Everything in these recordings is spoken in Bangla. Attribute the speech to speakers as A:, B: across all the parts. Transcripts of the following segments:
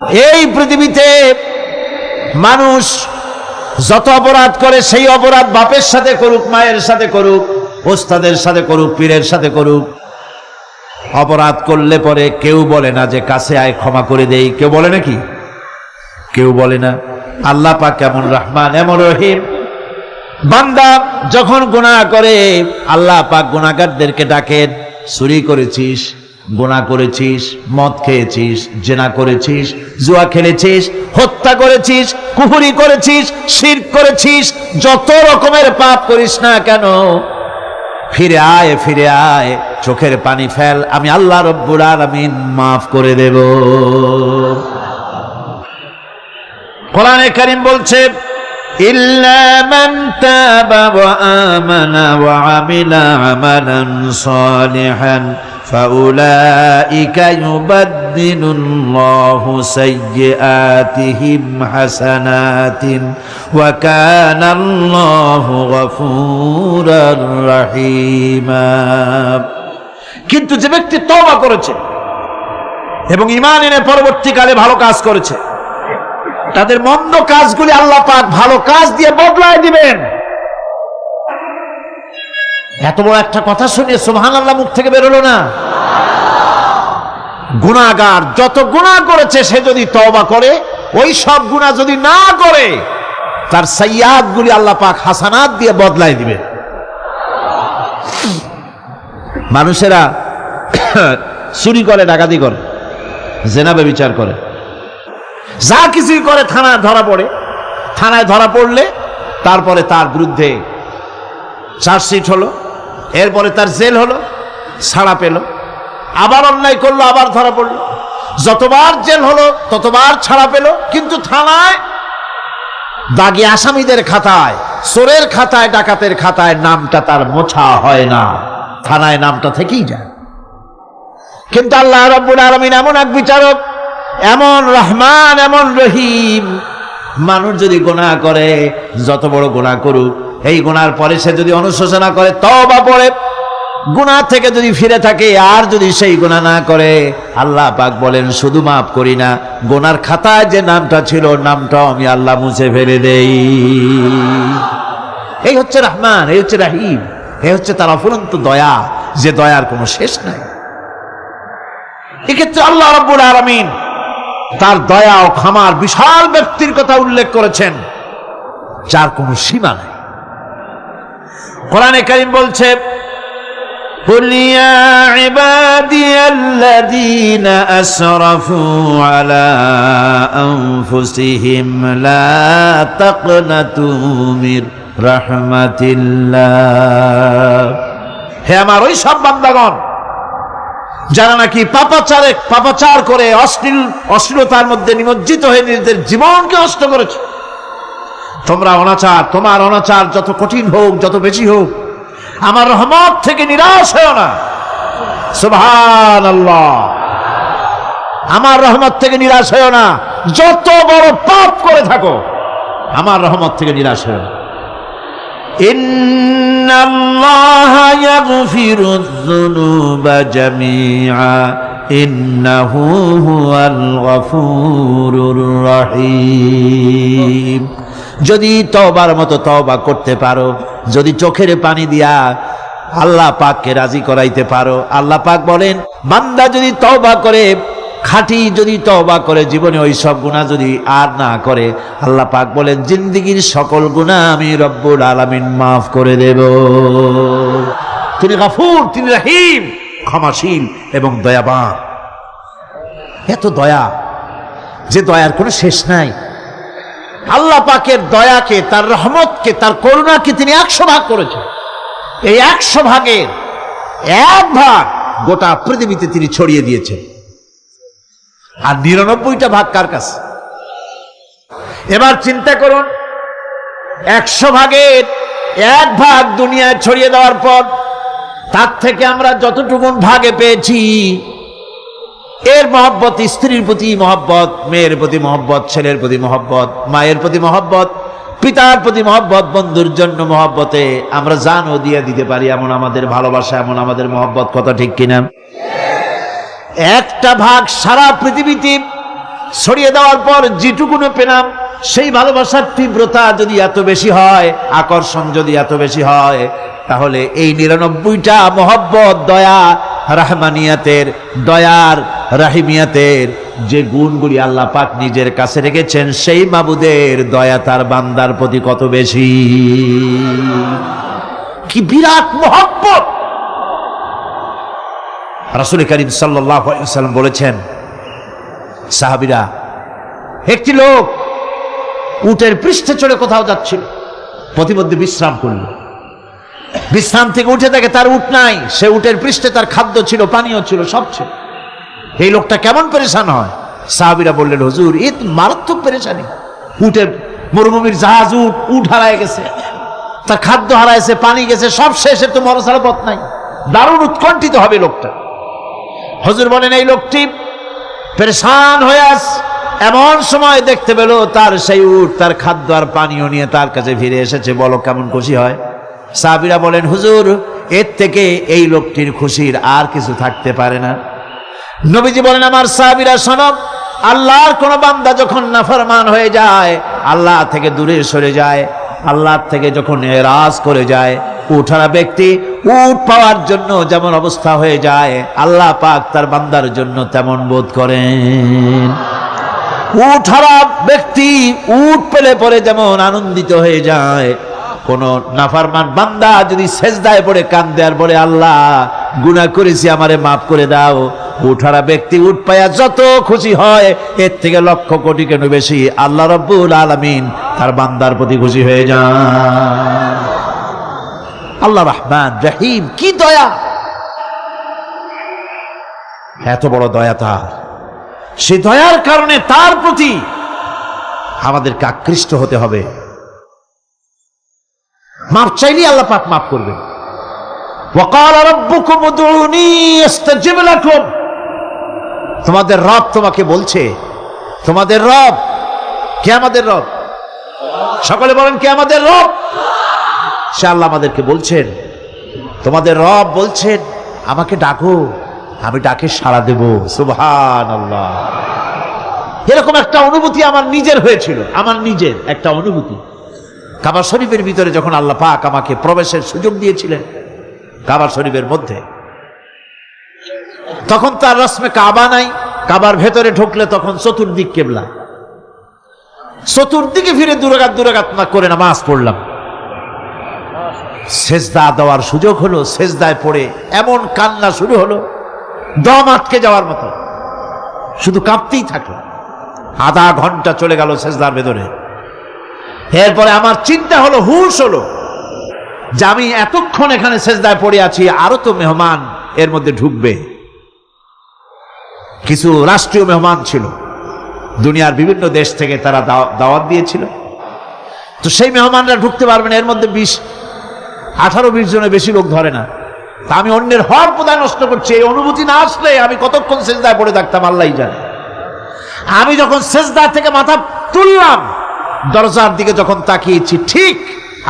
A: এই পৃথিবীতে মানুষ যত অপরাধ করে সেই অপরাধ বাপের সাথে করুক, মায়ের সাথে করুক, ওস্তাদের সাথে করুক, পীরের সাথে করুক, অপরাধ করলে পরে কেউ বলে না যে কাছে আয় ক্ষমা করে দেই। কেউ বলে নাকি? কেউ বলে না। আল্লাহ পাক এমন রহমান, এমন রহিম। বান্দা যখন গুনাহ করে আল্লাহ পাক গুনাহগারদেরকে ডাকেন, চুরি করেছিস, গুনাহ করেছিস, মদ খেয়েছিস, জিনা করেছিস, জুয়া খেলেছিস, হত্যা করেছিস, কুফরি করেছিস, শিরক করেছিস, যত রকমের পাপ করিস না কেন, ফিরে আয়, ফিরে আয়, চোখের পানি ফেল, আমি আল্লাহ রব্বুল আলামিন মাফ করে দেব। কোরআনে কারীম বলছে, ইল্লা মান তাবা ওয়া আমানা ওয়া আমিলা আমালান সালিহান ফাউলাইকা ইউবাদদিলুল্লাহু সাইয়্যাতিহিম হাসানাতিন ওয়া কানাল্লাহু গফুরার রহিমা। কিন্তু যে ব্যক্তি তওবা করেছে এবং ঈমান এনে পরবর্তীকালে ভালো কাজ করেছে, তাদের মন্দ কাজগুলি আল্লাহ পাক ভালো কাজ দিয়ে বদলায় দিবেন। এত বড় একটা কথা শুনে সুবহানাল্লাহ মুখ থেকে বেরোলো না? গুনাহগার যত গুনাহ করেছে সে যদি তওবা করে, ওই সব গুনাহ যদি না করে, তার সাইয়্যাতগুলি আল্লাহ পাক হাসানাত দিয়ে বদলায় দিবেন। মানুষেরা চুরি করে, ডাকাতি করে, জিনা ব্যভিচার করে, যা কিছুই করে থানায় ধরা পড়ে। থানায় ধরা পড়লে তারপরে তার বিরুদ্ধে চার্জশিট হলো, এরপরে তার জেল হলো, ছাড়া পেল, আবার অন্যায় করলো, আবার ধরা পড়লো, যতবার জেল হলো ততবার ছাড়া পেল, কিন্তু থানায় দাগী আসামিদের খাতায়, চোরের খাতায়, ডাকাতের খাতায় নামটা তার মোছা হয় না, থানায় নামটা থেকেই যায়। কিন্তু আল্লাহ রাব্বুল আলামিন এমন এক বিচারক, এমন রহমান, এমন রহিম। মানুষ যদি গুনাহ করে, যত বড় গুনাহ করুক, এই গুনার পরে সে যদি অনুশোচনা করে, তওবা পড়ে, গুনাহ থেকে যদি ফিরে থাকে, আর যদি সেই গুনাহ না করে, আল্লাহ পাক বলেন শুধু মাফ করি না, গুনার খাতায় যে নামটা ছিল নামটাও আমি আল্লাহ মুছে ফেলে দেই। এই হচ্ছে রহমান, এই হচ্ছে রহিম, এই হচ্ছে তার অফুরন্ত দয়া, যে দয়ার কোনো শেষ নাই। এক্ষেত্রে আল্লাহ রাব্বুল আলামিন তার দয়া ও ক্ষমার বিশাল ব্যক্তির কথা উল্লেখ করেছেন, যার কোনো সীমা নাই। কোরআনে কারীম বলছে, কুল ইয়া ইবাদিয়াল্লাযীনা আসরাফু আলা আনফুসিহিম লা তাকনাতু মির রাহমাতিল্লাহ। হে আমার ওই সব বান্দাগণ যারা নাকি পাপাচার করে অশ্লীলতার মধ্যে নিমজ্জিত হয়ে নিজেদের জীবনকে নষ্ট করেছে, তোমরা তোমার অনাচার যত কঠিন হোক, যত বেশি হোক, আমার রহমত থেকে নিরাশ হও না। সুবহানাল্লাহ, আমার রহমত থেকে নিরাশ হও না। যত বড় পাপ করে থাকো, আমার রহমত থেকে নিরাশ হও না। ইন্নাল্লাহা ইয়াগফিরুয যুনুবা জামিআ ইন্নাহু হুয়াল গফুরুর রহিম। যদি তওবার মতো তওবা করতে পারো, যদি চোখের পানি দিয়া আল্লাহ পাককে রাজি করাইতে পারো, আল্লাহ পাক বলেন বান্দা যদি তওবা করে, খাঁটি যদি তওবা করে, জীবনে ওই সব গুনাহ যদি আর না করে, আল্লাহ পাক বলেন জিন্দেগীর সকল গুনাহ আমি রব্বুল আলামিন মাফ করে দেব। তিনি গফুর, তিনি রহিম, ক্ষমাশীল এবং দয়াবান। এত দয়া, যে দয়ার কোনো শেষ নাই। আল্লাহ পাকের দয়াকে, তার রহমতকে, তার করুণাকে তিনি 100 ভাগ করেছেন। এই 100 ভাগের 1 ভাগ গোটা পৃথিবীতে তিনি ছড়িয়ে দিয়েছেন, আর 99টা ভাগ কার কাছে? এবার চিন্তা করুন, 100 ভাগের 1 ভাগ দুনিয়ায় ছড়িয়ে দেওয়ার পর তার থেকে আমরা যতটুকুন ভাগে পেয়েছি, এর মহব্বত, স্ত্রীর প্রতি মহব্বত, মেয়ের প্রতি মহব্বত, ছেলের প্রতি মহব্বত, মায়ের প্রতি মহব্বত, পিতার প্রতি মহব্বত, বন্ধুর জন্য মহব্বতে আমরা জানও দিয়ে দিতে পারি, এমন আমাদের ভালোবাসা, এমন আমাদের মহব্বত। কথা ঠিক কিনা? 1টা ভাগ সারা পৃথিবীতে ছড়িয়ে দেওয়ার পর যেটুকুনো পেলাম, সেই ভালোবাসার তীব্রতা যদি এত বেশি হয়, আকর্ষণ যদি এত বেশি হয়, তাহলে এই 99টা মহব্বত, দয়া, রাহমানিয়াতের, দয়ার, রাহিমিয়াতের যে গুণগুলি আল্লাহ পাক নিজের কাছে রেখেছেন, সেই মাবুদের দয়া তার বান্দার প্রতি কত বেশি। কি বিরাট মহব্বত! রাসূল করিম সাল্লাল্লাহু আলাইহি ওয়াসাল্লাম বলেছেন, সাহাবীরা, একটি লোক উটের পৃষ্ঠে চড়ে কোথাও যাচ্ছিল, প্রতিমধ্যে বিশ্রাম করল। বিশ্রাম থেকে উঠে দেখে তার উট নাই। সে উটের পৃষ্ঠে তার খাদ্য ছিল, পানীয় ছিল, সব ছিল। এই লোকটা কেমন পেরেশান হয়? সাহাবীরা বললেন, হুজুর, এ তো মারাত্মক পেরেশানি। উটের মরুভূমির জাহাজ, উট হারায় গেছে, তার খাদ্য হারাইছে, পানি গেছে, সব শেষে তো মরা ছাড়া পথ নাই। দারুণ উৎকণ্ঠিত হবে লোকটা। হুজুর বলেন, এই লোকটি পেরেশান হয়ে আস, এমন সময় দেখতে পেল তার সেই উট তার খাদ্য আর পানীয় নিয়ে তার কাছে ফিরে এসেছে। বলো কেমন খুশি হয়? সাহাবীরা বলেন, হুজুর, এর থেকে এই লোকটির খুশির আর কিছু থাকতে পারে না। নবীজি বলেন, আমার সাহাবীরা শোনো, আল্লাহর কোন বান্দা যখন নাফরমান হয়ে যায়, আল্লাহ থেকে দূরে সরে যায়, আল্লাহ থেকে যখন এরাজ করে যায়, উঠারা ব্যক্তি উট পাওয়ার জন্য যেমন অবস্থা হয়ে যায়, আল্লাহ পাক তার বান্দার জন্য তেমন বোধ করেন। উঠারা ব্যক্তি উট পেলে পরে যেমন আনন্দিত হয়ে যায়, কোন নাফরমান বান্দা যদি সেজদায় পড়ে কান্দে আর বলে, আল্লাহ, গুনাহ করেছি, আমারে মাফ করে দাও, উঠারা ব্যক্তি উট পায়া যত খুশি হয়, এর থেকে লক্ষ কোটি কেন বেশি আল্লাহ রাব্বুল আলামিন তার বান্দার প্রতি খুশি হয়ে যান। আল্লাহ রহমান রহিম, কি দয়া! এত বড় দয়া তার। সেই দয়ার কারণে তার প্রতি আমাদেরকে আকৃষ্ট হতে হবে। মাফ চাইলে আল্লাহ পাক মাফ করবেন। ওয়াকালা রাব্বুকুম উদউনি আস্তাজিব লাকুম। তোমাদের রব তোমাকে বলছে, তোমাদের রব কে? আমাদের রব। সকলে বলেন, কে আমাদের রব? সে আল্লাহ আমাদেরকে বলছেন, তোমাদের রব বলছেন, আমাকে ডাকো, আমি ডাকে সাড়া দেব। সুবহানাল্লাহ। এরকম একটা অনুভূতি আমার নিজের হয়েছিল, আমার নিজের একটা অনুভূতি। কাবা শরীফের ভিতরে যখন আল্লাহ পাক আমাকে প্রবেশের সুযোগ দিয়েছিলেন, কাবা শরীফের মধ্যে, তখন তার রসমে কাবা নাই। কাবার ভেতরে ঢুকলে তখন চতুর্দিক কেবলা, চতুর্দিকে ফিরে দুরাকাত না করে নামাজ পড়লাম। সেজদা দেওয়ার সুযোগ হলো, সেজদায় পড়ে এমন কান্না শুরু হলো, দম আটকে যাওয়ার মতো, শুধু কাঁপতেই থাকলো। আধা ঘন্টা চলে গেল সেজদার ভেতরে। এরপরে আমার চিন্তা হলো, হুঁশ হলো যে আমি এতক্ষণ এখানে সেজদায় পড়ে আছি, আরো তো মেহমান এর মধ্যে ঢুকবে। কিছু রাষ্ট্রীয় মেহমান ছিল, দুনিয়ার বিভিন্ন দেশ থেকে তারা দাওয়াত দিয়েছিল। তো সেই মেহমানরা ঢুকতে পারবে না, এর মধ্যে 18-20 জনের বেশি লোক ধরে না। তা আমি অন্যের হক বোধহয় নষ্ট করছি, এই অনুভূতি না আসলে আমি কতক্ষণ সেজদায় পড়ে থাকতাম আল্লাহই জানে। আমি যখন সেজদা থেকে মাথা তুললাম, দরজার দিকে যখন তাকিয়েছি, ঠিক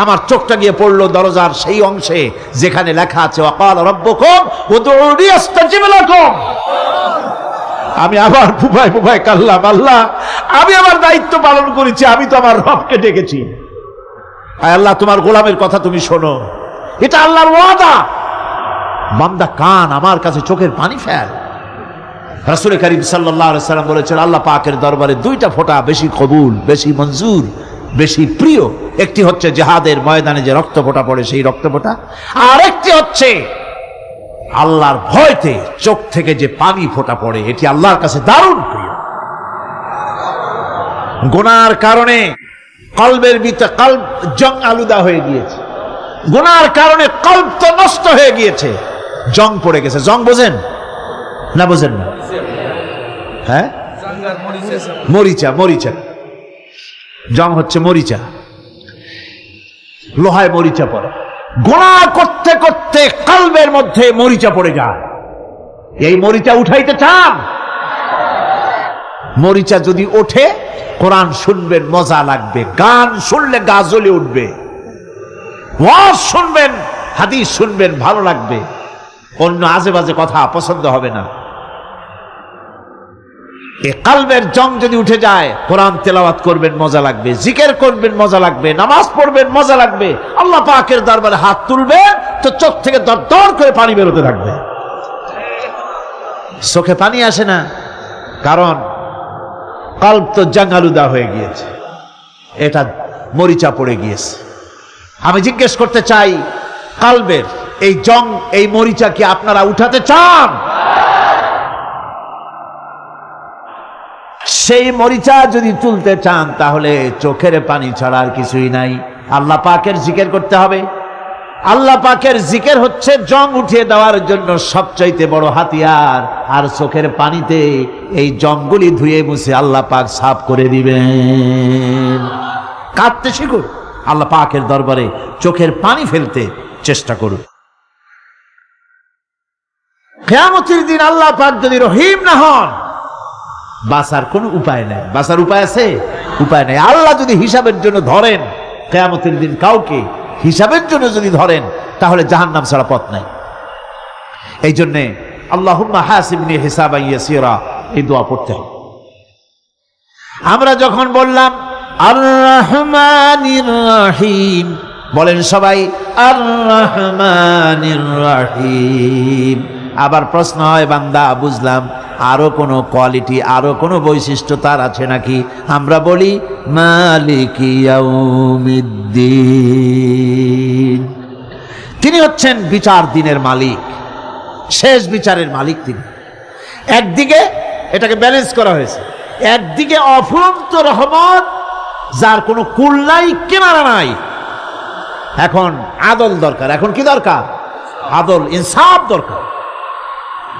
A: আমার চোখটা গিয়ে পড়লো দরজার সেই অংশে যেখানে লেখা আছে, ওয়াকালা রাব্বুকুম উদউনি আস্তাজিব লাকুম। আমি আবার ফুফায় কাল্লাম, আল্লাহ, আমি আমার দায়িত্ব পালন করেছি, আমি তো আমার রবকে ডেকেছি। আল্লাহ, তোমার গোলামের কথা তুমি শোনো, এটা আল্লাহর ওয়াদা। বান্দা কান, আমার কাছে চোখের পানি ফেল। রাসূল করিম সাল্লাল্লাহু আলাইহি সাল্লাম বলেছেন, আল্লাহ পাকের দরবারে 2টা ফোঁটা বেশি কবুল, বেশি মঞ্জুর, বেশি প্রিয়। একটি হচ্ছে জিহাদের ময়দানে যে রক্ত ফোঁটা পড়ে, সেই রক্ত ফোঁটা। আর একটি হচ্ছে আল্লাহর ভয়তে চোখ থেকে যে পানি ফোঁটা পড়ে, এটি আল্লাহর কাছে দারুণ প্রিয়। গুনার কারণে কলবের ভিতরে কলব জং আলুদা হয়ে গিয়েছে, গুনার কারণে কলব তো নষ্ট হয়ে গিয়েছে, জং পড়ে গেছে। জং বোঝেন না? বোঝেন না? হ্যাঁ, মরিচা। মরিচা জং হচ্ছে মরিচা, লোহায় মরিচা পড়ে। গুনাহ করতে করতে কলবের মধ্যে মরিচা পড়ে যায়। এই মরিচা উঠাইতে চান? মরিচা যদি ওঠে, কোরআন শুনবেন, মজা লাগবে, গান শুনলে গা জ্বলে উঠবে, ওয়াজ শুনবেন, হাদিস শুনবেন, ভালো লাগবে, অন্য আজে বাজে কথা পছন্দ হবে না। এই কালবের জং যদি উঠে যায়, কোরআন তেলাওয়াত করবেন মজা লাগবে, জিকির করবেন মজা লাগবে, নামাজ পড়বেন মজা লাগবে, আল্লাহ পাকের দরবারে হাত তুলবেন তো চোখ থেকে দরদর করে পানি বেরোতে থাকবে। চোখে পানি আসে না, কারণ কলব তো জাঙ্গালুদা হয়ে গিয়েছে, এটা মরিচা পড়ে গিয়েছে। আমি জিজ্ঞেস করতে চাই, কলবের এই জং, এই মরিচা কি আপনারা উঠাতে চান? সেই মরিচা যদি তুলতে চান তাহলে চোখের পানি ছাড়া আর কিছুই নাই, আল্লাহ পাকের জিকির করতে হবে। আল্লাহ পাকের জিকির হচ্ছে জং উঠিয়ে দেওয়ার জন্য সবচাইতে বড় হাতিয়ার, আর চোখের পানিতে এই জংগুলি ধুয়ে মুছে আল্লাহ পাক সাফ করে দিবেন। কাঁদতে শিখুন, আল্লাহ পাকের দরবারে চোখের পানি ফেলতে চেষ্টা করুন। কিয়ামতের দিন আল্লাহ পাক যদি রহিম না হন, বাঁচার কোনো উপায় নাই। বাঁচার উপায় আছে? উপায় নাই। আল্লাহ যদি হিসাবের জন্য ধরেন কিয়ামতের দিন কাউকে, হিসাবের জন্য যদি ধরেন, তাহলে জাহান্নাম ছাড়া পথ নাই। এই জন্যে আল্লাহুম্মা হাসিবনি হিসাবান ইয়াসীরা, এই দোয়া পড়তে হবে। আমরা যখন বললাম আর রহমানির রহিম, বলেন সবাই আর রহমানির রহিম। আবার প্রশ্ন হয়, বান্দা বুঝলাম, আরো কোনো কোয়ালিটি, আরো কোনো বৈশিষ্ট্য তার আছে নাকি? আমরা বলি মালিকি ইয়াউমিদ্দিন, তিনি হচ্ছেন বিচার দিনের মালিক, শেষ বিচারের মালিক তিনি। একদিকে এটাকে ব্যালেন্স করা হয়েছে, একদিকে অফুরন্ত রহমত, যার কোনো কুল নাই, কিনারা নাই। এখন আদল দরকার। এখন কি দরকার? আদল, ইনসাফ দরকার।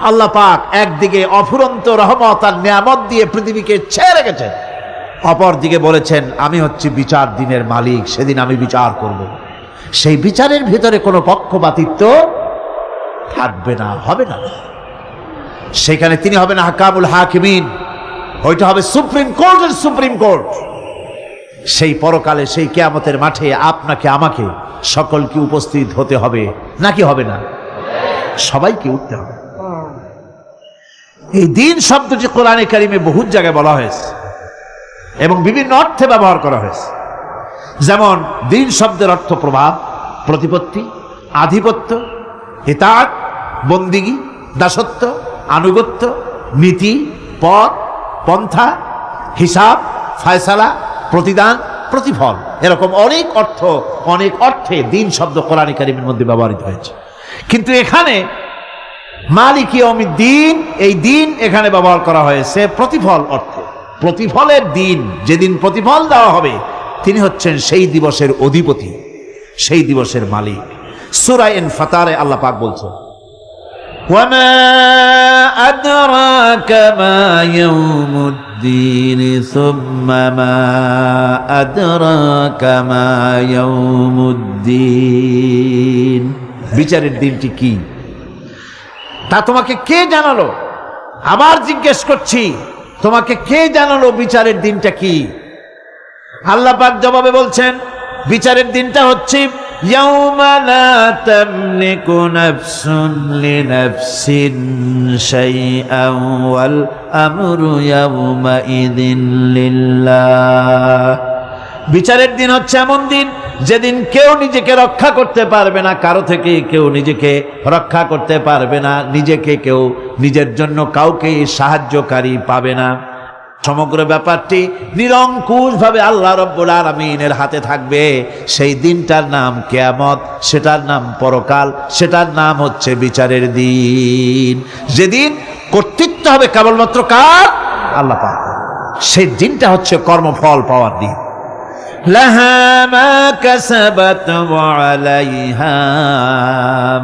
A: আল্লাহ পাক একদিকে অফুরন্ত রহমত আর নিয়ামত দিয়ে পৃথিবীকে ছেয়ে রেখেছেন, অপর দিকে বলেছেন আমি হচ্ছি বিচার দিনের মালিক, সেদিন আমি বিচার করব। সেই বিচারের ভিতরে কোনো পক্ষপাতিত্ব থাকবে না, হবে না। সেখানে তিনি হবেন হাকামুল হাকিমিন, ওইটা হবে সুপ্রিম কোর্টের সুপ্রিম কোর্ট। সেই পরকালে, সেই কিয়ামতের মাঠে আপনাকে আমাকে সকলকে উপস্থিত হতে হবে, নাকি হবে না? সবাইকে উঠতে হবে। এই দিন শব্দটি কোরআনে কারিমে বহু জায়গায় বলা হয়েছে এবং বিভিন্ন অর্থে ব্যবহার করা হয়েছে। যেমন দিন শব্দের অর্থ প্রভাব, প্রতিপত্তি, আধিপত্য, ইতাআত, বন্দিগি, দাসত্ব, আনুগত্য, নীতি, পথ, পন্থা, হিসাব, ফায়সালা, প্রতিদান, প্রতিফল, এরকম অনেক অর্থ, অনেক অর্থে দিন শব্দ কোরআনে কারিমের মধ্যে ব্যবহৃত হয়েছে। কিন্তু এখানে মালিক ইয়াউমিদ্দিন, এই দিন এখানে ব্যবহার করা হয়েছে প্রতিফল অর্থে। প্রতিফলের দিন, যেদিন প্রতিফল দেওয়া হবে, তিনি হচ্ছেন সেই দিবসের অধিপতি, সেই দিবসের মালিক। সূরা ইনফিতারে আল্লাহ পাক বলছেন ওয়ামা আদরাকা মা ইয়াউমুদ্দিন সুম্মা মা আদরাকা মা ইয়াউমুদ্দিন, বিচারের দিনটি কি তা তোমাকে কে জানালো? আবার জিজ্ঞেস করছি, তোমাকে কে জানালো বিচারের দিনটা কি? আল্লাহ পাক জবাবে বলছেন বিচারের দিনটা হচ্ছে ইয়াউমা লা তামলিকু নাফসুন লিনাফসিন শাইআন ওয়াল আমরু ইয়াউমা ইযিন লিল্লাহ। বিচারের দিন হচ্ছে এমন দিন যেদিন কেউ নিজেকে রক্ষা করতে পারবে না, কারো থেকে কেউ নিজেকে রক্ষা করতে পারবে না, নিজেকে কেউ নিজের জন্য কাউকে সাহায্যকারী পাবে না। সমগ্র ব্যাপারটি নিরঙ্কুশভাবে আল্লাহ রাব্বুল আলামিনের হাতে থাকবে। সেই দিনটার নাম কিয়ামত, সেটার নাম পরকাল, সেটার নাম হচ্ছে বিচারের দিন। যেদিন কর্তৃত্ব হবে কেবলমাত্র কার? আল্লাহ পাক। সেই দিনটা হচ্ছে কর্মফল পাওয়ার দিন। লাহা মা কাসাবাত ওয়া আলাইহা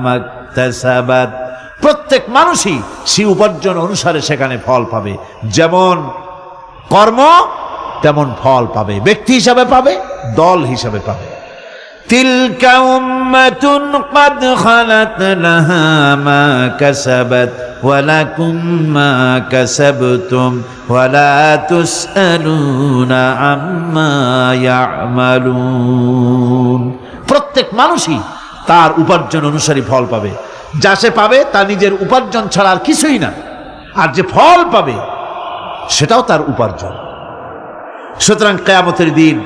A: মাকতাসাবাত, প্রত্যেক মানুষই সেই উপার্জন অনুসারে সেখানে ফল পাবে। যেমন কর্ম তেমন ফল পাবে, ব্যক্তি হিসাবে পাবে, দল হিসাবে পাবে। তিলকা উম্মাতুন ক্বাদ খালাত লাহা মা কাসাবাত ওয়া লাকুম মা কাসাবতুম ওয়া লা তুসআলুনা আম্মা ইয়ামালুন। প্রত্যেক মানুষই তার উপার্জন অনুসারী ফল পাবে। যা সে পাবে তা নিজের উপার্জন ছাড়া আর কিছুই না। আর যে ফল পাবে সেটাও তার উপার্জন। সুতরাং কিয়ামতের দিন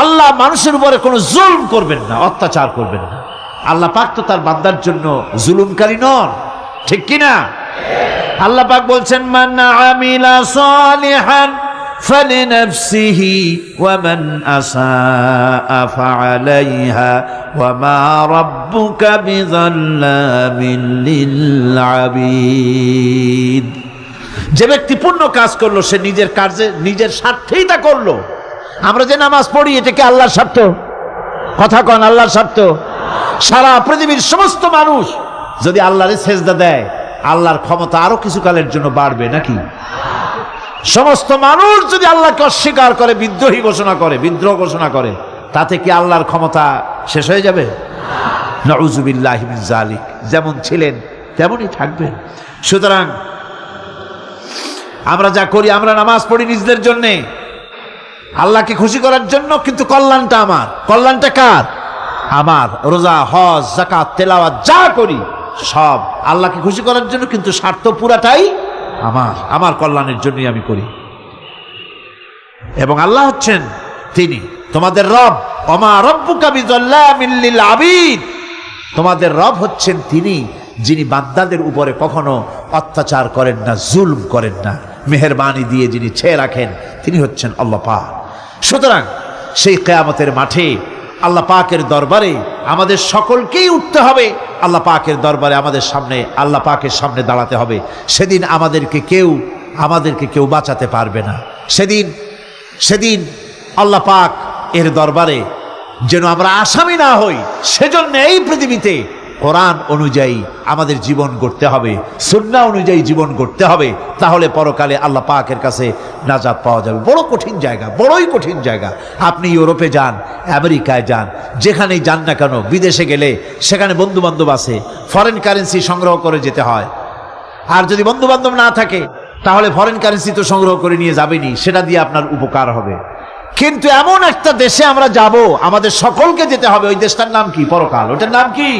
A: আল্লাহ মানুষের উপরে কোনো জুলম করবেন না, অত্যাচার করবেন না। আল্লাহ পাক তো তার বান্দার জন্য জুলুমকারী নন, ঠিক কিনা? আল্লাহ পাক বলছেন, মান আমিলা সালিহান ফালিনাফসিহি ওয়া মান আসাআ ফাআলাইহা ওয়া মা রাব্বুকা বিযাল্লামিন লিল আবিদ। যে ব্যক্তি পুণ্য কাজ করলো সে নিজের কাজে নিজের স্বার্থেই তা করলো। আমরা যে নামাজ পড়ি এটা কি আল্লাহর স্বার্থ? কথা কন, আল্লাহর স্বার্থ? সারা পৃথিবীর সমস্ত মানুষ যদি আল্লাহরে সেজদা দেয়, আল্লাহর ক্ষমতা আরো কিছু কালের জন্য বাড়বে নাকি? সমস্ত মানুষ যদি আল্লাহকে অস্বীকার করে, বিদ্রোহী ঘোষণা করে, বিদ্রোহ ঘোষণা করে, তাতে কি আল্লাহর ক্ষমতা শেষ হয়ে যাবে? নাউযুবিল্লাহি মিন যালিক। যেমন ছিলেন তেমনই থাকবেন। সুতরাং আমরা যা করি, আমরা নামাজ পড়ি নিজেদের জন্যে, আল্লাহকে খুশি করার জন্য, কিন্তু কল্যাণটা আমার। কল্যাণটা কার? আমার। রোজা, হজ, যাকাত, তেলাওয়াত যা করি সব আল্লাহকে খুশি করার জন্য, কিন্তু স্বার্থ পুরাটাই আমার, আমার কল্যাণের জন্যই আমি করি। এবং আল্লাহ হচ্ছেন তিনি তোমাদের রব। ওমা রাব্বুকা বিযাল্লামিন লিল আবিদ। তোমাদের রব হচ্ছেন তিনি যিনি বান্দাদের উপরে কখনো অত্যাচার করেন না, জুলম করেন না, মেহেরবানি দিয়ে যিনি ছেয়ে রাখেন, তিনি হচ্ছেন আল্লাহ পাক। সুতরাং সেই কিয়ামতের মাঠে আল্লাহ পাকের দরবারে আমাদের সকলকেই উঠতে হবে। আল্লাহ পাকের দরবারে আমাদের সামনে, আল্লাহ পাকের সামনে দাঁড়াতে হবে। সেদিন আমাদেরকে কেউ বাঁচাতে পারবে না। সেদিন আল্লাহ পাক এর দরবারে যেন আমরা আসামি না হই, সেজন্য এই পৃথিবীতে কোরআন অনুযায়ী আমাদের জীবন গড়তে হবে, সুন্নাহ অনুযায়ী জীবন গড়তে হবে। তাহলে পরকালে আল্লাহ পাকের কাছে নাজাত পাওয়া যাবে। বড় কঠিন জায়গা, বড়ই কঠিন জায়গা। আপনি ইউরোপে যান, আমেরিকায় যান, যেখানেই যান না কেন, বিদেশে গেলে সেখানে বন্ধু বান্ধব আছে, ফরেন কারেন্সি সংগ্রহ করে যেতে হয়। আর যদি বন্ধু বান্ধব না থাকে তাহলে ফরেন কারেন্সি তো সংগ্রহ করে নিয়ে যাবেনি, সেটা দিয়ে আপনার উপকার হবে। কিন্তু এমন একটা দেশে আমরা যাব, আমাদের সকলকে যেতে হবে। ওই দেশটার নাম কি? পরকাল। ওটার নাম কি?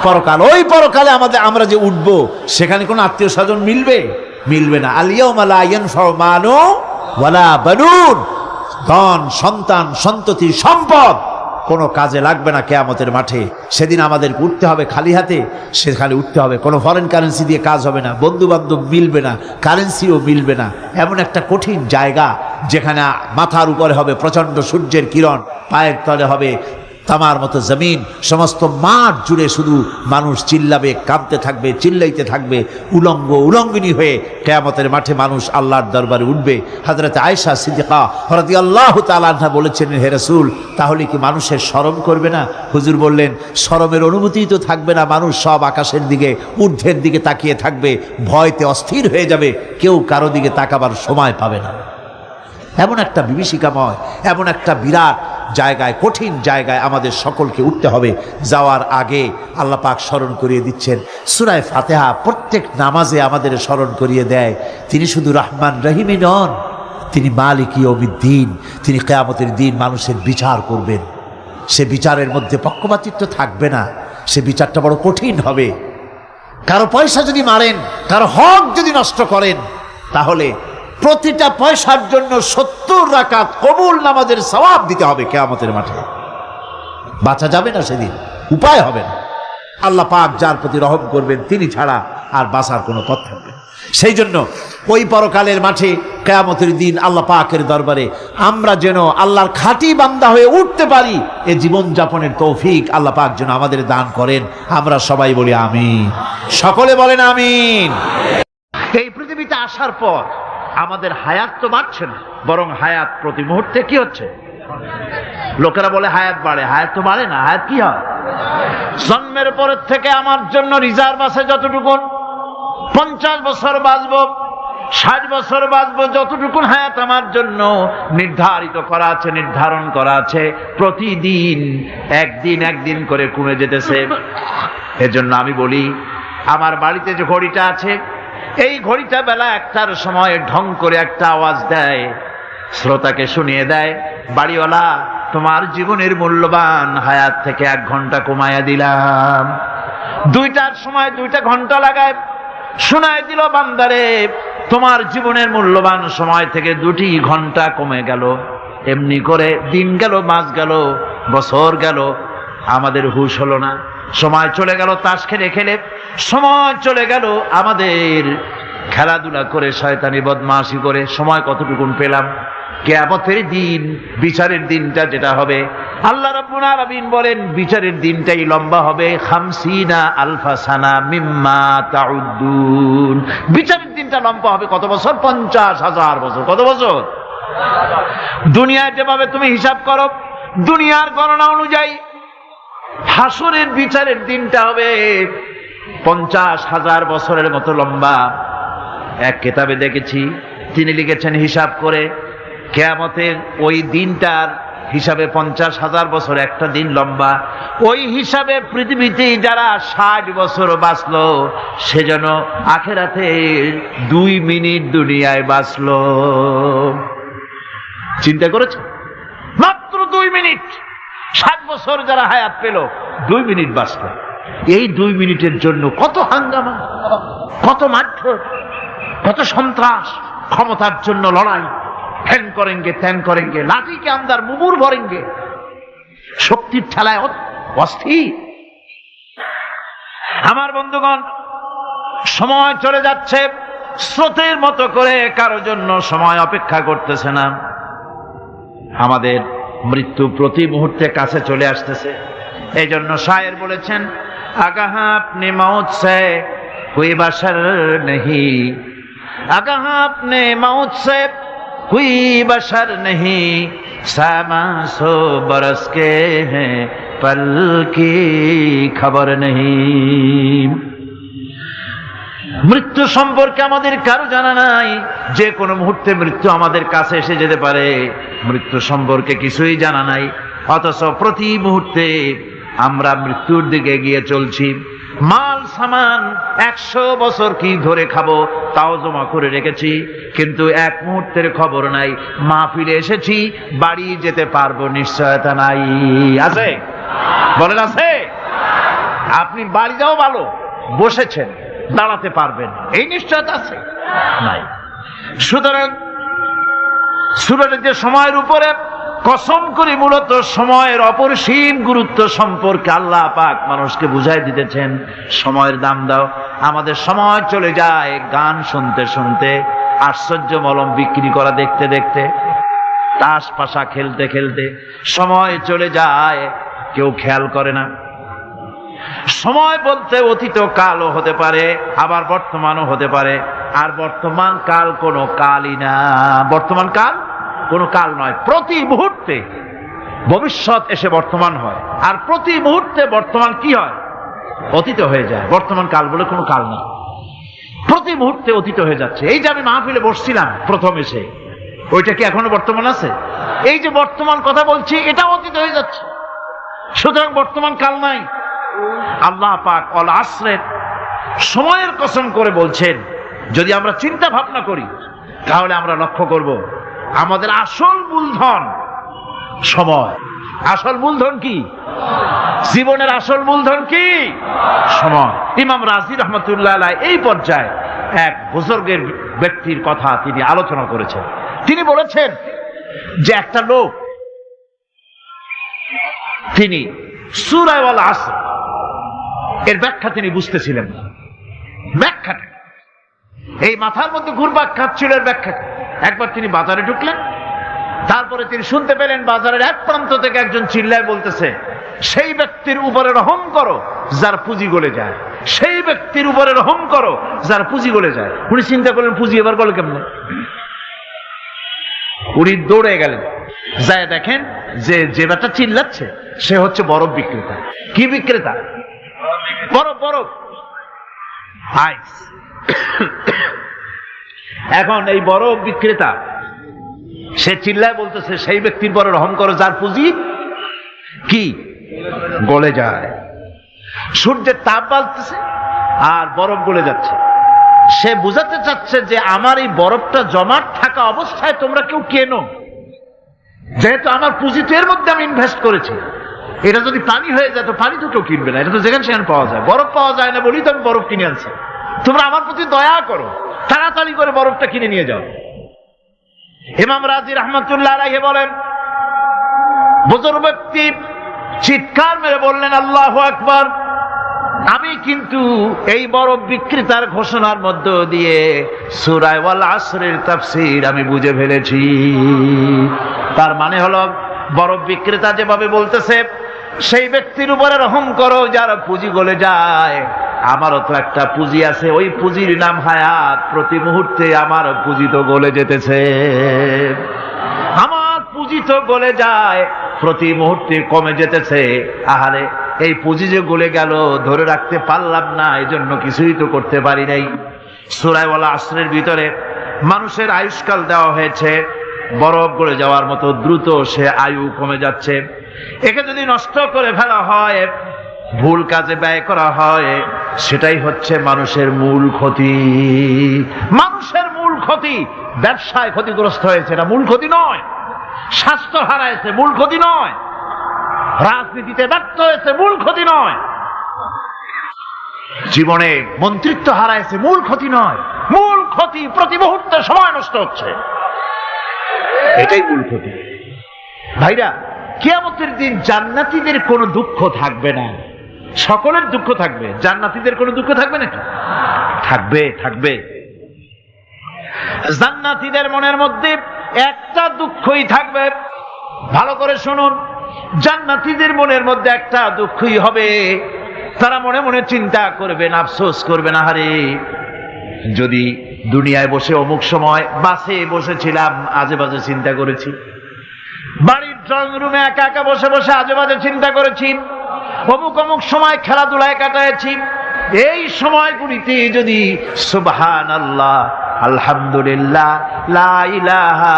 A: পরকাল। ওই পরকালে আমরা যে উঠব, সেখানে কোনো আত্মীয় স্বজন মিলবে না। আল ইয়াউমা লা ইয়ানফাউ মালুন ওয়ালা বানুন। ধন, সন্তান, সন্ততি, সম্পদ কোনো কাজে লাগবে না কিয়ামতের মাঠে। সেদিন আমাদের উঠতে হবে খালি হাতে, সেখানে উঠতে হবে। কোনো ফরেন কারেন্সি দিয়ে কাজ হবে না, বন্ধু বান্ধব মিলবে না, কারেন্সিও মিলবে না। এমন একটা কঠিন জায়গা যেখানে মাথার উপরে হবে প্রচণ্ড সূর্যের কিরণ, পায়ের তলে হবে তামার মতো জমিন, সমস্ত মাঠ জুড়ে শুধু মানুষ চিল্লাবে, কাঁদতে থাকবে, চিল্লাইতে থাকবে, উলঙ্গিনী হয়ে কিয়ামতের মাঠে মানুষ আল্লাহর দরবারে উঠবে। হযরত আয়েশা সিদ্দিকা রাদিয়াল্লাহু তাআলা আনহা বলেছেন, হে রাসূল, তাহলে কি মানুষের শরম করবে না? হুজুর বললেন, শরমের অনুভূতিই তো থাকবে না। মানুষ সব আকাশের দিকে, ঊর্ধ্বের দিকে তাকিয়ে থাকবে, ভয়তে অস্থির হয়ে যাবে, কেউ কারো দিকে তাকাবার সময় পাবে না। এমন একটা বিভীষিকাময়, এমন একটা বিরাট জায়গায়, কঠিন জায়গায় আমাদের সকলকে উঠতে হবে। যাওয়ার আগে আল্লাহ পাক স্মরণ করিয়ে দিচ্ছেন, সূরা ফাতিহা প্রত্যেক নামাজে আমাদের স্মরণ করিয়ে দেয়, তিনি শুধু রহমান রহিমই নন, তিনি মালিক ইয়াউমিদ্দিন। তিনি কিয়ামতের দিন মানুষের বিচার করবেন। সে বিচারের মধ্যে পক্ষপাতিত্ব থাকবে না, সে বিচারটা বড় কঠিন হবে। কারো পয়সা যদি মারেন, কারো হক যদি নষ্ট করেন, তাহলে প্রতিটা পয়সার জন্য 70 রাকাত কবুল নামাজের সওয়াব দিতে হবে কিয়ামতের মাঠে। বাঁচা যাবে না সেদিন, উপায় হবে না। আল্লাহ পাক যার প্রতি রহম করবেন তিনি ছাড়া আর বাঁচার কোনো পথ থাকবে না। সেই জন্য ওই পরকালের মাঠে কিয়ামতের দিন আল্লাহ পাকের দরবারে আমরা যেন আল্লাহর খাঁটি বান্দা হয়ে উঠতে পারি, এ জীবন যাপনের তৌফিক আল্লাহ পাক যেন আমাদের দান করেন। আমরা সবাই বলি আমিন, সকলে বলেন আমিন। এই পৃথিবীতে আসার পর আমাদের হায়াত তো বাড়ছে না, বরং হায়াত প্রতি মুহূর্তে কি হচ্ছে? লোকেরা বলে হায়াত বাড়ে, হায়াত তো বাড়ে না। হায়াত কি হয়? জন্মের পরের থেকে আমার জন্য রিজার্ভ আছে যতটুকুন, 50 বছর বাঁচবো, 60 বছর বাঁচবো, যতটুকুন হায়াত আমার জন্য নির্ধারিত করা আছে, নির্ধারণ করা আছে, প্রতিদিন একদিন করে কমে যেতেছে। এজন্য আমি বলি, আমার বাড়িতে যে ঘড়িটা আছে, এই ঘড়িটা বেলা 1টার সময় ঢং করে একটা আওয়াজ দেয়, শ্রোতাকে শুনিয়ে দেয়, বাড়িওয়ালা তোমার জীবনের মূল্যবান হায়াত থেকে 1 ঘন্টা কমায়া দিলাম। 2টার সময় 2টা ঘন্টা লাগায়, শোনায় দিল, বান্দারে তোমার জীবনের মূল্যবান সময় থেকে 2 ঘন্টা কমে গেল। এমনি করে দিন গেল, মাস গেল, বছর গেল, আমাদের হুঁশ হলো না। সময় চলে গেল তাস খেলে খেলে, সময় চলে গেল আমাদের খেলাধুলা করে, শয়তানি বদমাশি করে। সময় কতটুকুন পেলাম? কিয়ামতের দিন, বিচারের দিনটা যেটা হবে, আল্লাহ রাব্বুল আলামিন বলেন বিচারের দিনটাই লম্বা হবে 50 আলফা সানা মিম্মা তাউদ্দুন। বিচারের দিনটা লম্বা হবে কত বছর? 50,000 বছর। কত বছর? দুনিয়ায় যেভাবে তুমি হিসাব করো, দুনিয়ার গণনা অনুযায়ী হাসরের বিচারের দিনটা হবে 50,000 বছরের মতো লম্বা। এক কিতাবে দেখেছি, তিনি লিখেছেন হিসাব করে, কিয়ামতের ওই দিনটার হিসাবে 50,000 বছর একটা দিন লম্বা। ওই হিসাবে পৃথিবীতে যারা 60 বছর বাঁচলো, সেজন্য আখেরাতে 2 মিনিট দুনিয়ায় বাঁচলো। চিন্তা করেছে? মাত্র 2 মিনিট। 60 বছর যারা হায়াত পেল, 2 মিনিট বাঁচলো। এই 2 মিনিটের জন্য কত হাঙ্গামা, কত মারধর, কত সন্ত্রাস, ক্ষমতার জন্য লড়াই, ধ্যান করেঙ্গে ত্যান করেঙ্গে, লাঠিকে আন্দার মুগুর ভরেঙ্গে, শক্তির ঠেলায় অস্থির। আমার বন্ধুগণ, সময় চলে যাচ্ছে স্রোতের মতো করে, কারো জন্য সময় অপেক্ষা করতেছে না। আমাদের মৃত্যু প্রতি মুহূর্তে কাছে চলে আসতেছে। এই জন্য শায়ের বলেছেন, আগাহা আপনি মৌত সে কোই বাশার নেহি, আগাহা আপনি মৌত সে कोई बशर नहीं, सामा 100 बरस के हैं पल की खबर नहीं। মৃত্যু সম্পর্কে আমাদের কারো জানা নাই। যে কোনো মুহূর্তে মৃত্যু আমাদের কাছে এসে যেতে পারে, মৃত্যু সম্পর্কে কিছুই জানা নাই। অথচ প্রতি মুহূর্তে আমরা মৃত্যুর দিকে এগিয়ে চলছি। মাল সামান 100 বছর কি ধরে খাবো তাও জমা করে রেখেছি, কিন্তু এক মুহূর্তের খবর নাই। মাহফিলে এসেছি, বাড়ি যেতে পারবো নিশ্চয়তা নাই। আছে? বলেন আছে? আপনি বাড়ি যাও ভালো, বসেছেন, দাঁড়াতে পারবেন, এই নিশ্চয়তা আছে? নাই। সুতরাং সূরাটি যে সময়ের উপরে কসম করে মূলত সময়ের অপরিসীম গুরুত্ব সম্পর্কে আল্লাহ পাক মানুষকে বুঝাই দিতেছেন। সময়ের দাম দাও। আমাদের সময় চলে যায় গান শুনতে শুনতে, আশ্চর্য মলম বিক্রি করা দেখতে দেখতে, তাস পাশা খেলতে খেলতে সময় চলে যায়, কেউ খেয়াল করে না। সময় বলতে অতীত কালও হতে পারে, আবার বর্তমানও হতে পারে। আর বর্তমান কাল কোনো কালই না। বর্তমান কাল কোনো কাল নয়। প্রতি মুহূর্তে ভবিষ্যৎ এসে বর্তমান হয়, আর প্রতি মুহূর্তে বর্তমান কি হয়? অতীত হয়ে যায়। বর্তমান কাল বলে কোনো কাল নেই। প্রতি মুহূর্তে অতীত হয়ে যাচ্ছে। এই যে আমি মাহফিলে বসছিলাম প্রথম এসে, ওইটা কি এখনো বর্তমান আছে? এই যে বর্তমান কথা বলছি, এটা অতীত হয়ে যাচ্ছে। সুতরাং বর্তমান কাল নাই। আল্লাহ পাক অল আসরের সময়ের কসম করে বলছেন। যদি আমরা চিন্তা ভাবনা করি, তাহলে আমরা লক্ষ্য করব আমাদের আসল মূলধন সময়। আসল মূলধন কি? জীবনের আসল মূলধন কি? সময়। ইমাম রাজি রহমতুল্লাহ আলাইহি এই পর্যায়ে এক বুজুর্গের ব্যক্তির কথা তিনি আলোচনা করেছেন। তিনি বলেছেন যে একটা লোক, তিনি সূরা আল আসর এর ব্যাখ্যা তিনি বুঝতেছিলেন না। ব্যাখ্যাটা এই মাথার মধ্যে ঘুরপাক খাচ্ছিল এর ব্যাখ্যা। একবার তিনি বাজারে ঢুকলেন, তারপরে তিনি শুনতে পেলেন বাজারের এক প্রান্ত থেকে একজন চিল্লায় বলতেছে, সেই ব্যক্তির উপরে রহম করো যার পুঁজি গলে যায়, সেই ব্যক্তির উপরে রহম করো যার পুঁজি গলে যায়। উনি চিন্তা করলেন পুঁজি এবার গলে কেমনে? উনি দৌড়ে গেলেন, যায় দেখেন যে ব্যাটা চিল্লাচ্ছে সে হচ্ছে বরফ বিক্রেতা। কি বিক্রেতা? বরফ। বরফ, আইস। এখন এই বরফ বিক্রেতা সে চিল্লায় বলতেছে, সেই ব্যক্তির পরে রহম করো যার পুঁজি কি গলে যায়। সূর্যের তাপ বাড়তেছে আর বরফ গলে যাচ্ছে। সে বুঝাতে চাচ্ছে যে আমার এই বরফটা জমাট থাকা অবস্থায় তোমরা কেউ কেনো, যেহেতু আমার পুঁজি তো এর মধ্যে আমি ইনভেস্ট করেছি। এটা যদি পানি হয়ে যায় তো পানি তো কেউ কিনবে না, এটা তো যেখানে সেখানে পাওয়া যায়। বরফ পাওয়া যায় না বলেই তো আমি বরফ কিনে আনছি। তোমরা আমার প্রতি দয়া করো, তাড়াতাড়ি করে বরফটা কিনে নিয়ে যাও। ইমাম রাজি রহমাতুল্লাহ আলাইহি বলেন, বুজুর্গ ব্যক্তি চিৎকার মেরে বললেন, আল্লাহু আকবার, আমি কিন্তু এই বরফ বিক্রেতার ঘোষণার মধ্য দিয়ে সূরা ওয়াল আসরের তাফসীর আমি বুঝে ফেলেছি। তার মানে হলো, বরফ বিক্রেতা যেভাবে বলতেছে, সেই ব্যক্তির উপরে রহম করো যার পুঁজি গলে যায়। আমারও তো একটা পুঁজি আছে, ওই পুঁজির নাম হায়াত। প্রতি মুহূর্তে আমার পুঁজি তো গলে যেতেছে, আমার পুঁজি তো গলে যায়, প্রতি মুহূর্তে কমে যেতেছে। আহারে, এই পুঁজি যে গলে গেল, ধরে রাখতে পারলাম না, এজন্য কিছুই তো করতে পারি নাই। সূরা ওয়াল আসরের ভিতরে মানুষের আয়ুষ্কাল দেওয়া হয়েছে, বরফ গলে যাওয়ার মতো দ্রুত সে আয়ু কমে যাচ্ছে। একে যদি নষ্ট করে ফেলা হয়, ভুল কাজে ব্যয় করা হয়, সেটাই হচ্ছে মানুষের মূল ক্ষতি। মানুষের মূল ক্ষতি। ব্যবসায় ক্ষতিগ্রস্ত হয়েছে, এটা মূল ক্ষতি নয়। স্বাস্থ্য হারাইছে, মূল ক্ষতি নয়। রাজনীতিতে ব্যর্থ হয়েছে, মূল ক্ষতি নয়। জীবনে মন্ত্রিত্ব হারাইছে, মূল ক্ষতি নয়। মূল ক্ষতি প্রতি মুহূর্তে সময় নষ্ট হচ্ছে, এটাই মূল ক্ষতি। ভাইরা, কিয়ামতের দিন জান্নাতীদের কোনো দুঃখ থাকবে না, সকলের দুঃখ থাকবে। জান্নাতীদের কোনো দুঃখ থাকবে নাকি? থাকবে, থাকবে। জান্নাতীদের মনের মধ্যে একটা দুঃখই থাকবে। ভালো করে শুনুন, জান্নাতীদের মনের মধ্যে একটা দুঃখই হবে। তারা মনে মনে চিন্তা করবেন, আফসোস করবেন, আহারে, যদি দুনিয়ায় বসে অমুক সময় বাসে বসেছিলাম, আজে বাজে চিন্তা করেছি, বাড়ির ড্রয়িং রুমে একা একা বসে বসে আজে বাজে চিন্তা করেছি, অমুক অমুক সময় খেলাধুলায় কাটাইছি। এই সময়গুলিতে যদি সুবহানাল্লাহ, আলহামদুলিল্লাহ, লা ইলাহা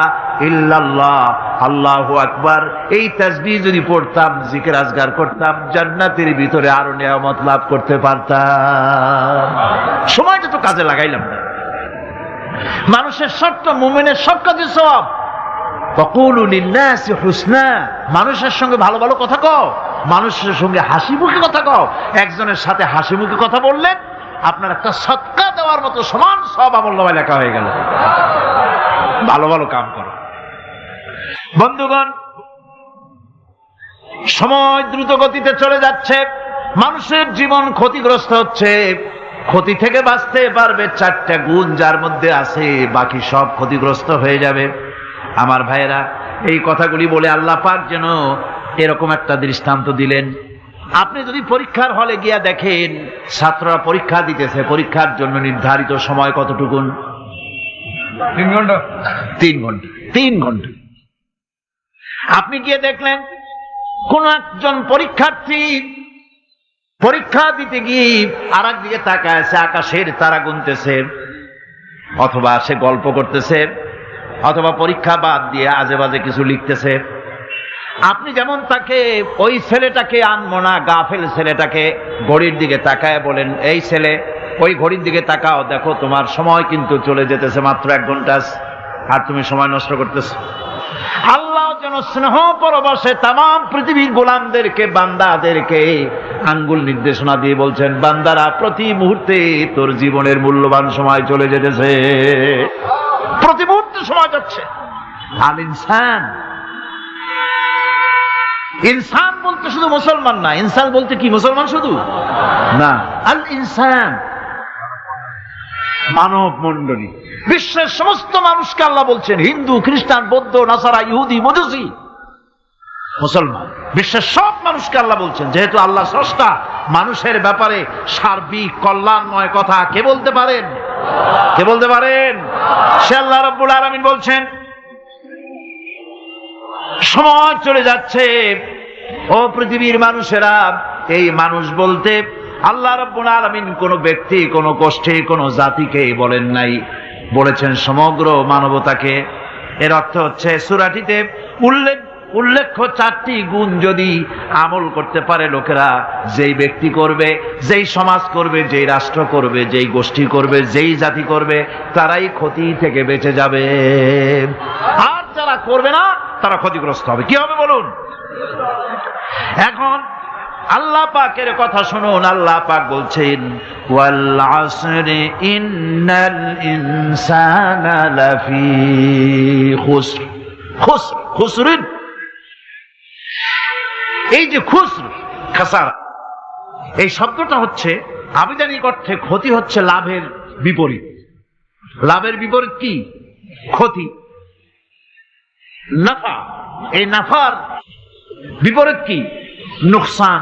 A: ইল্লাল্লাহ, আল্লাহু আকবার, এই তাসবিহ যদি পড়তাম, জিকির আজগার করতাম, জান্নাতের ভিতরে আরো নিয়ামত লাভ করতে পারতাম। সময়টা তো কাজে লাগাইলাম না। মানুষের শর্ত, মুমিনের সব কাজে সওয়াব। ওয়াকুলু লিন্নাসি হুসনা, মানুষের সঙ্গে ভালো ভালো কথা কও, মানুষের সঙ্গে হাসি মুখে কথা কও। একজনের সাথে হাসি মুখে কথা বললেন, আপনার একটা সদকা দেওয়ার মতো সমান সব আমলনামায় লেখা হয়ে গেল। ভালো ভালো কাম করো। বন্ধুগণ, সময় দ্রুত গতিতে চলে যাচ্ছে, মানুষের জীবন ক্ষতিগ্রস্ত হচ্ছে। ক্ষতি থেকে বাঁচতে পারবে 4টা গুণ যার মধ্যে আছে, বাকি সব ক্ষতিগ্রস্ত হয়ে যাবে। আমার ভাইয়েরা, এই কথাগুলি বলে আল্লাহ পাক যেন এরকম একটা দৃষ্টান্ত দিলেন। আপনি যদি পরীক্ষার হলে গিয়া দেখেন, ছাত্ররা পরীক্ষা দিতেছে, পরীক্ষার জন্য নির্ধারিত সময় কতটুকু?
B: 3 ঘন্টা।
A: 3 ঘন্টা। 3 ঘন্টা। আপনি গিয়ে দেখলেন কোন একজন পরীক্ষার্থী পরীক্ষা দিতে গিয়ে আর একদিকে তাকায় আছে, আকাশের তারা গুনতেছে, অথবা সে গল্প করতেছে, অথবা পরীক্ষা বাদ দিয়ে আজে বাজে কিছু লিখতেছে। আপনি যেমন তাকে, ওই ছেলেটাকে আনবো না, গাফেল ছেলেটাকে ঘড়ির দিকে তাকায় বলেন, এই ছেলে, ওই ঘড়ির দিকে তাকাও, দেখো তোমার সময় কিন্তু চলে যেতেছে, মাত্র 1 ঘন্টা, আর তুমি সময় নষ্ট করতেছো। আল্লাহ যেন স্নেহ পরবশে তামাম পৃথিবীর গোলামদেরকে, বান্দাদেরকে আঙ্গুল নির্দেশনা দিয়ে বলছেন, বান্দারা, প্রতি মুহূর্তে তোর জীবনের মূল্যবান সময় চলে যেতেছে, প্রতি মুহূর্তে সময় যাচ্ছে। আল ইনসান, ইনসান বলতে শুধু মুসলমান না, ইনসান বলতে কি মুসলমান শুধু না, আল ইনসান মানব মণ্ডলী, বিশ্বের সমস্ত মানুষকে আল্লাহ বলছেন, হিন্দু, খ্রিস্টান, বৌদ্ধ, নাসারা, ইহুদি, মজুসি, মুসলমান, বিশ্বের সব মানুষকে আল্লাহ বলছেন। যেহেতু আল্লাহ স্রষ্টা, মানুষের ব্যাপারে সার্বিক কল্যাণময় কথা কে বলতে পারেন? কে বলতে পারেন? সে আল্লাহ রাব্বুল আলামিন বলছেন, সময় চলে যাচ্ছে, ও পৃথিবীর মানুষেরা। এই মানুষ বলতে আল্লাহ রাব্বুল আলামিন কোন ব্যক্তি, কোন গোষ্ঠী, কোন জাতিকে বলেন নাই, বলেছেন সমগ্র মানবতাকে। এর অর্থ হচ্ছে, সূরাটিতে উল্লেখ্য 4টি গুণ যদি আমল করতে পারে লোকেরা, যেই ব্যক্তি করবে, যেই সমাজ করবে, যেই রাষ্ট্র করবে, যেই গোষ্ঠী করবে, যেই জাতি করবে, তারাই ক্ষতি থেকে বেঁচে যাবে। আর যারা করবে না, তারা ক্ষতিগ্রস্ত হবে। কি হবে বলুন? এখন আল্লাহ পাকের কথা শুনুন, আল্লাহ পাক বলছেন ওয়াল আসরি ইন্নাল ইনসানা লাফি খুসর। খুসর, খুসরিন, এই যে খুসর, খাসারা, এই শব্দটা হচ্ছে আবিধানিক অর্থে ক্ষতি হচ্ছে লাভের বিপরীত। লাভের বিপরীত কি? ক্ষতি। নাফা, এই নাফার বিপরীত কি? নুকসান।